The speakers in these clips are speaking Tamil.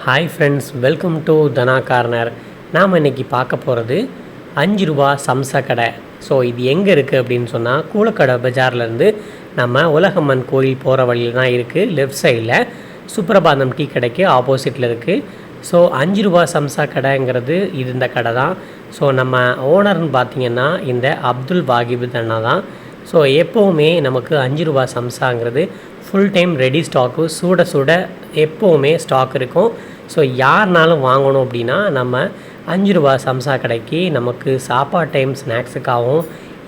Hi friends, welcome to Dhana corner. நாம் இன்றைக்கி பார்க்க போகிறது 5 ரூபா சம்சா கடை. ஸோ இது எங்கே இருக்குது அப்படின்னு சொன்னால், கூலக்கடை பஜார்லேருந்து நம்ம உலகம்மன் கோயில் போகிற வழியில் தான் இருக்குது. லெஃப்ட் சைடில் சுப்ரபாதம் டீ கடைக்கு ஆப்போசிட்டில் இருக்குது. ஸோ 5 ரூபா சம்சா கடைங்கிறது இது இந்த கடை தான். ஸோ நம்ம ஓனர்னு பார்த்திங்கன்னா இந்த அப்துல் வாகிப் அண்ணா தான். ஸோ எப்போவுமே நமக்கு 5 ரூபா சம்சாங்கிறது ஃபுல் டைம் ரெடி ஸ்டாக்கு, சுட சுட எப்போவுமே ஸ்டாக் இருக்கும். ஸோ யாருனாலும் வாங்கணும் அப்படின்னா நம்ம 5 ரூபா சம்சா கடைக்கு நமக்கு சாப்பாடு டைம் ஸ்நாக்ஸுக்காகவும்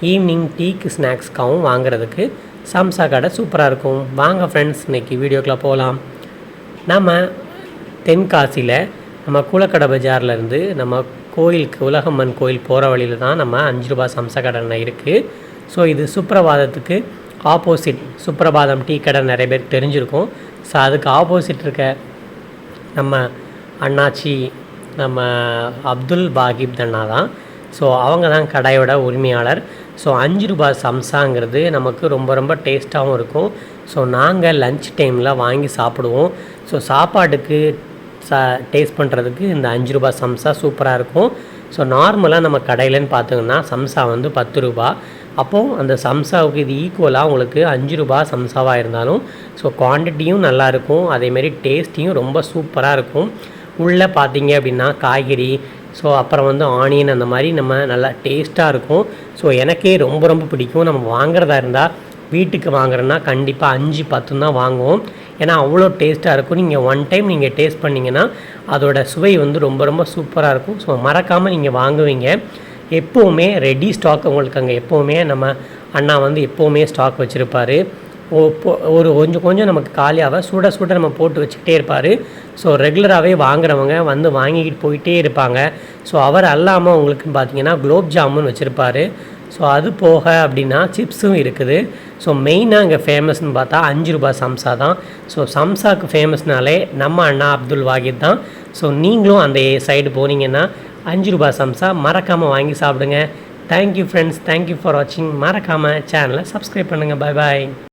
ஈவினிங் டீக்கு ஸ்நாக்ஸுக்காகவும் வாங்குறதுக்கு சம்சா கடை சூப்பராக இருக்கும். வாங்க ஃப்ரெண்ட்ஸ், இன்றைக்கி வீடியோக்குள்ளே போகலாம். நம்ம தென்காசியில் நம்ம கூலக்கடை பஜார்லேருந்து நம்ம கோயிலுக்கு உலகம்மன் கோயில் போகிற வழியில் தான் நம்ம 5 ரூபா சம்சா கடை இருக்குது. ஸோ இது சுப்ரபாதத்துக்கு ஆப்போசிட். சுப்ரபாதம் டீ கடை நிறைய பேருக்கு தெரிஞ்சிருக்கும். ஸோ அதுக்கு ஆப்போசிட் இருக்க நம்ம அண்ணாச்சி நம்ம அப்துல் வாகிப் அண்ணா தான். ஸோ அவங்க தான் கடையோட உரிமையாளர். ஸோ 5 ரூபா சம்சாங்கிறது நமக்கு ரொம்ப ரொம்ப டேஸ்ட்டாகவும் இருக்கும். ஸோ நாங்கள் லன்ச் டைமில் வாங்கி சாப்பிடுவோம். ஸோ சாப்பாட்டுக்கு டேஸ்ட் பண்ணுறதுக்கு இந்த 5 ரூபா சம்சா சூப்பராக இருக்கும். ஸோ நார்மலாக நம்ம கடையிலன்னு பார்த்தீங்கன்னா சம்சா வந்து 10 ரூபா. அப்போது அந்த சம்சாவுக்கு இது ஈக்குவலாக உங்களுக்கு 5 ரூபா சம்சாவாக இருந்தாலும் ஸோ குவான்டிட்டியும் நல்லாயிருக்கும், அதேமாரி டேஸ்ட்டையும் ரொம்ப சூப்பராக இருக்கும். உள்ளே பார்த்தீங்க அப்படின்னா காய்கறி, ஸோ அப்புறம் வந்து ஆனியன், அந்த மாதிரி நம்ம நல்லா டேஸ்ட்டாக இருக்கும். ஸோ எனக்கே ரொம்ப ரொம்ப பிடிக்கும். நம்ம வாங்குறதா இருந்தால் வீட்டுக்கு வாங்குறோன்னா கண்டிப்பாக 5-10 தான் வாங்குவோம். ஏன்னா அவ்வளோ டேஸ்ட்டாக இருக்கும். நீங்கள் ஒன் டைம் நீங்கள் டேஸ்ட் பண்ணிங்கன்னா அதோட சுவை வந்து ரொம்ப ரொம்ப சூப்பராக இருக்கும். ஸோ மறக்காமல் நீங்கள் வாங்குவீங்க. எப்போவுமே ரெடி ஸ்டாக் உங்களுக்கு அங்கே எப்போவுமே நம்ம அண்ணா வந்து எப்போவுமே ஸ்டாக் வச்சுருப்பார். ஒரு கொஞ்சம் கொஞ்சம் நமக்கு காலியாக சுட சுட நம்ம போட்டு வச்சுக்கிட்டே இருப்பார். ஸோ ரெகுலராகவே வாங்குறவங்க வந்து வாங்கிக்கிட்டு போயிட்டே இருப்பாங்க. ஸோ அவர் அல்லாமல் உங்களுக்கு பார்த்திங்கன்னா குலோப் ஜாமுன் வச்சுருப்பார். ஸோ அது போக அப்படின்னா சிப்ஸும் இருக்குது. ஸோ மெயினாக இங்கே ஃபேமஸ்னு பார்த்தா 5 ரூபா சம்சா தான். ஸோ சம்சாவுக்கு ஃபேமஸ்னாலே நம்ம அண்ணா அப்துல் வாகித் தான். ஸோ நீங்களும் அந்த சைடு போனீங்கன்னா 5 ரூபா சம்சா மறக்காமல் வாங்கி சாப்பிடுங்க. தேங்க்யூ ஃப்ரெண்ட்ஸ், தேங்க்யூ ஃபார் வாட்சிங். மறக்காமல் சேனலை சப்ஸ்கிரைப் பண்ணுங்கள். பாய் பாய்.